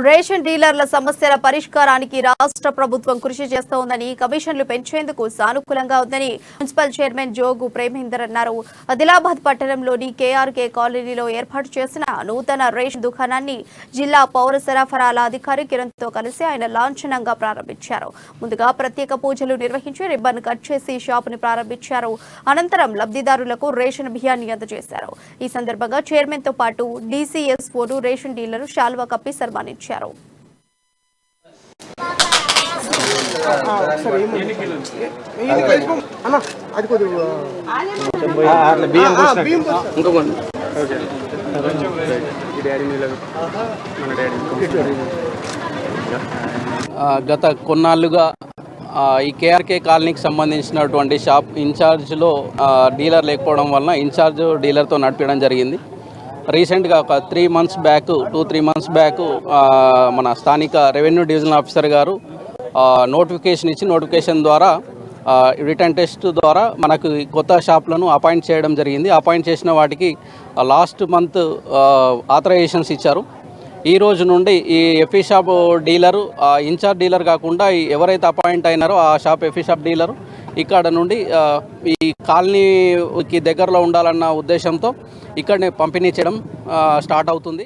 Ration డీలర్ల సమస్యల పరిష్కారానికి రాష్ట్ర ప్రభుత్వం కృషి చేస్తోందని, కమిషన్లు పెంచేందుకు సానుకూలంగా ఉందని మున్సిపల్ చైర్మన్ జోగు ప్రేమేందర్ అన్నారు. ఆదిలాబాద్ పట్టణంలోని కేఆర్కే కాలనీలో ఏర్పాటు చేసిన నూతన రేషన్ దుకాణాన్ని జిల్లా పౌర సరఫరాల అధికారి కిరణ్తో కలిసి ఆయన లాంఛనంగా ప్రారంభించారు. ముందుగా ప్రత్యేక పూజలు నిర్వహించి రిబ్బన్ కట్ చేసి షాపుని ప్రారంభించారు. అనంతరం లబ్ధిదారులకు రేషన్ బియ్యాన్ని అందజేశారు. ఈ సందర్భంగా చైర్మన్ తో పాటు డీసీఎస్ఓను రేషన్ డీలర్ శాల్వా కప్పి సన్మానించారు. గత కొన్నాళ్ళుగా ఈ కేఆర్కే కాలనీకి సంబంధించినటువంటి షాప్ ఇన్ఛార్జ్లో డీలర్ లేకపోవడం వలన ఇన్ఛార్జ్ డీలర్తో నడిపించడం జరిగింది. రీసెంట్గా ఒక 3 months బ్యాక్ మన స్థానిక రెవెన్యూ డివిజనల్ ఆఫీసర్ గారు నోటిఫికేషన్ ఇచ్చి నోటిఫికేషన్ ద్వారా రిటర్న్ టెస్ట్ ద్వారా మనకు కొత్త షాప్లను అపాయింట్ చేయడం జరిగింది. అపాయింట్ చేసిన వాటికి లాస్ట్ మంత్ ఆథరైజేషన్స్ ఇచ్చారు. ఈ రోజు నుండి ఈ FP shop dealer incharge dealer కాకుండా ఎవరైతే అపాయింట్ అయినారో ఆ షాప్ ఎఫీ షాప్ డీలరు ఇక్కడ నుండి ఈ కాలనీకి దగ్గరలో ఉండాలన్న ఉద్దేశంతో ఇక్కడనే పంపిణీ చేయడం స్టార్ట్ అవుతుంది.